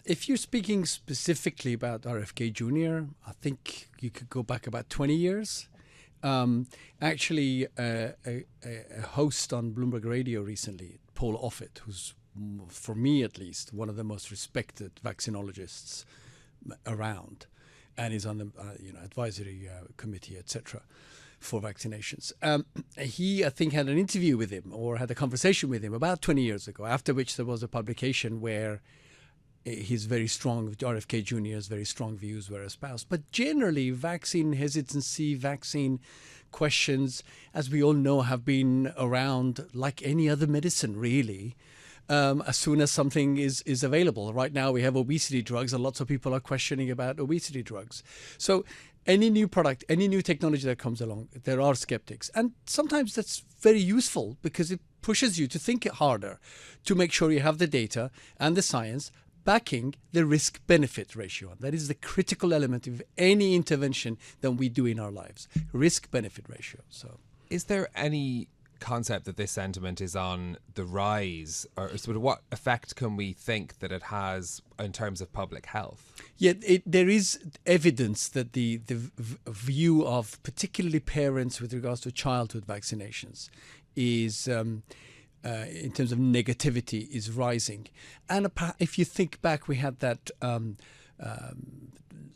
If you're speaking specifically about RFK Jr., I think you could go back about 20 years. Actually, a host on Bloomberg Radio recently, Paul Offit, who's, for me at least, one of the most respected vaccinologists around, and is on the advisory committee, etc., for vaccinations. He, I think, had an interview with him or had a conversation with him about 20 years ago, after which there was a publication where his very strong, RFK Jr.'s very strong views were espoused. But generally, vaccine hesitancy, vaccine questions, as we all know, have been around like any other medicine, really. As soon as something is available. Right now we have obesity drugs, and lots of people are questioning about obesity drugs. So any new product, any new technology that comes along, there are skeptics. And sometimes that's very useful because it pushes you to think harder, to make sure you have the data and the science backing the risk-benefit ratio. That is the critical element of any intervention that we do in our lives, risk-benefit ratio. So, is there any concept that this sentiment is on the rise, or sort of what effect can we think that it has in terms of public health? Yeah, there is evidence that the view of particularly parents with regards to childhood vaccinations is in terms of negativity is rising. And if you think back, we had that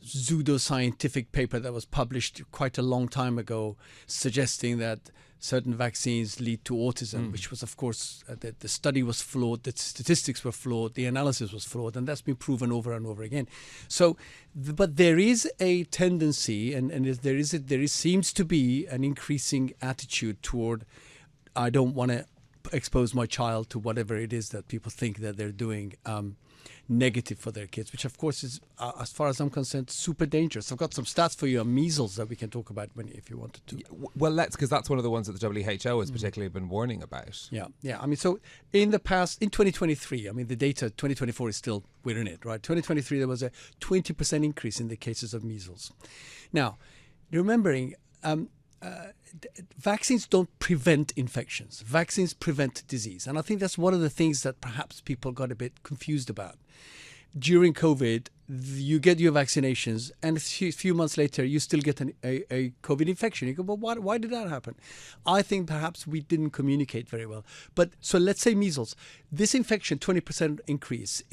pseudo-scientific paper that was published quite a long time ago suggesting that certain vaccines lead to autism, which was, of course, the study was flawed, the statistics were flawed, the analysis was flawed, and that's been proven over and over again. So, but there is a tendency, and there seems to be an increasing attitude toward, I don't want to expose my child to whatever it is that people think that they're doing negative for their kids, which of course is, as far as I'm concerned, super dangerous. I've got some stats for you on measles that we can talk about if you wanted to. Well, because that's one of the ones that the WHO has particularly been warning about. Yeah. I mean, so in the past, in 2023, I mean, the data, 2024 is still, we're in it, right? 2023, there was a 20% increase in the cases of measles. Now, remembering, vaccines don't prevent infections. Vaccines prevent disease. And I think that's one of the things that perhaps people got a bit confused about. During COVID, you get your vaccinations, and a few months later, you still get a COVID infection. You go, well, why did that happen? I think perhaps we didn't communicate very well. But so let's say measles. This infection, 20% increase,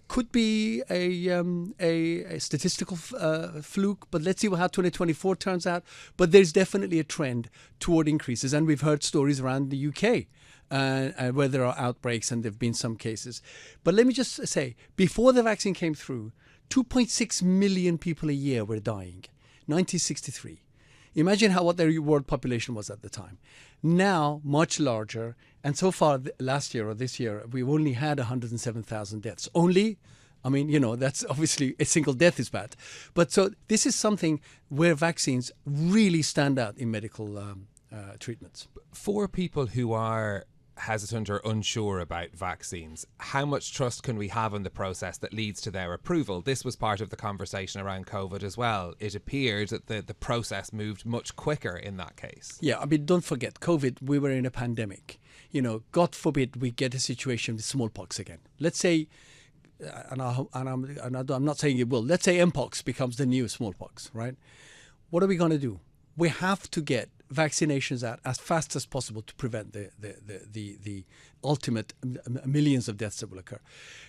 could be a statistical fluke, but let's see how 2024 turns out. But there's definitely a trend toward increases, and we've heard stories around the UK where there are outbreaks, and there have been some cases. But let me just say, before the vaccine came through, 2.6 million people a year were dying, 1963. Imagine what the world population was at the time. Now, much larger. And so far, last year or this year, we've only had 107,000 deaths. Only, I mean, that's obviously a single death is bad. But so this is something where vaccines really stand out in medical treatments. For people who are hesitant or unsure about vaccines, how much trust can we have in the process that leads to their approval? This was part of the conversation around COVID as well. It appeared that the process moved much quicker in that case. Yeah, I mean, don't forget, COVID, we were in a pandemic. God forbid we get a situation with smallpox again. Let's say, and I'm not saying it will, let's say Mpox becomes the new smallpox, right? What are we going to do? We have to get vaccinations out as fast as possible to prevent the ultimate millions of deaths that will occur.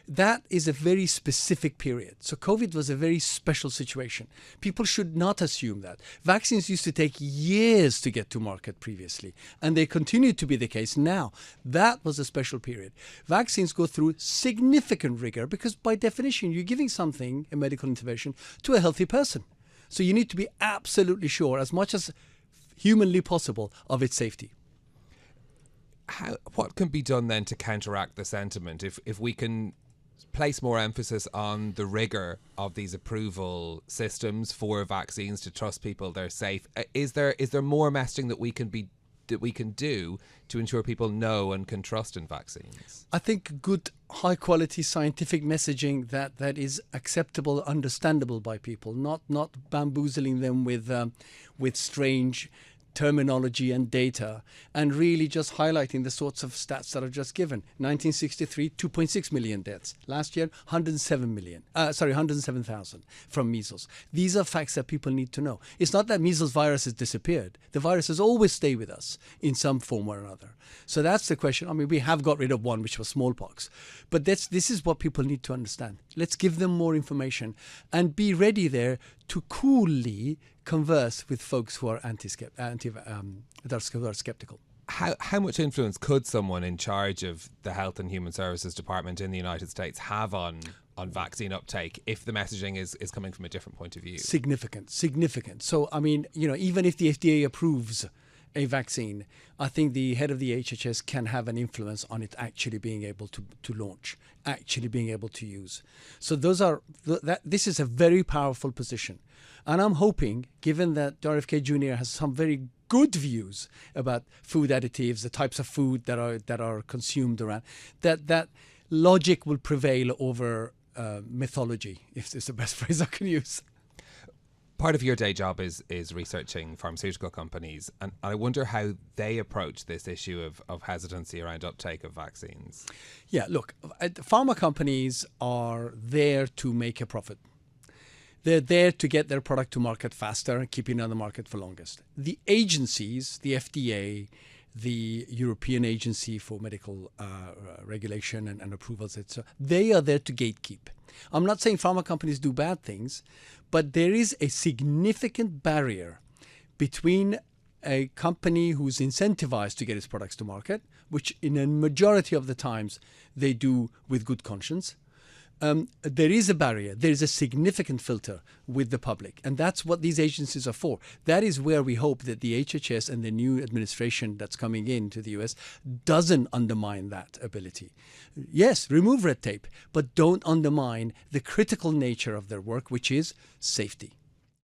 That is a very specific period. So COVID was a very special situation. People should not assume that. Vaccines used to take years to get to market previously, and they continue to be the case now. That was a special period. Vaccines go through significant rigor because by definition, you're giving something, a medical intervention, to a healthy person. So you need to be absolutely sure, as much as humanly possible, of its safety. What can be done then to counteract the sentiment? If we can place more emphasis on the rigor of these approval systems for vaccines to trust people they're safe, is there more messaging that we can do to ensure people know and can trust in vaccines? I think good, high-quality scientific messaging that is acceptable, understandable by people, not bamboozling them with strange terminology and data, and really just highlighting the sorts of stats that are just given. 1963, 2.6 million deaths. Last year, 107,000 from measles. These are facts that people need to know. It's not that measles virus has disappeared. The viruses always stay with us in some form or another. So that's the question. I mean, we have got rid of one, which was smallpox. But this is what people need to understand. Let's give them more information and be ready there to coolly converse with folks who are skeptical. How much influence could someone in charge of the Health and Human Services Department in the United States have on vaccine uptake if the messaging is coming from a different point of view? Significant. So, I mean, even if the FDA approves a vaccine, I think the head of the HHS can have an influence on it actually being able to launch, actually being able to use. So this is a very powerful position. And I'm hoping, given that RFK Jr. has some very good views about food additives, the types of food that are consumed around, that logic will prevail over mythology, if it's the best phrase I can use. Part of your day job is researching pharmaceutical companies, and I wonder how they approach this issue of hesitancy around uptake of vaccines. Yeah, look, pharma companies are there to make a profit. They're there to get their product to market faster and keep it on the market for longest. The agencies, the FDA, the European Agency for Medical Regulation and Approvals, etc., they are there to gatekeep. I'm not saying pharma companies do bad things, but there is a significant barrier between a company who's incentivized to get its products to market, which in a majority of the times they do with good conscience. There is a barrier. There is a significant filter with the public. And that's what these agencies are for. That is where we hope that the HHS and the new administration that's coming into the US doesn't undermine that ability. Yes, remove red tape, but don't undermine the critical nature of their work, which is safety.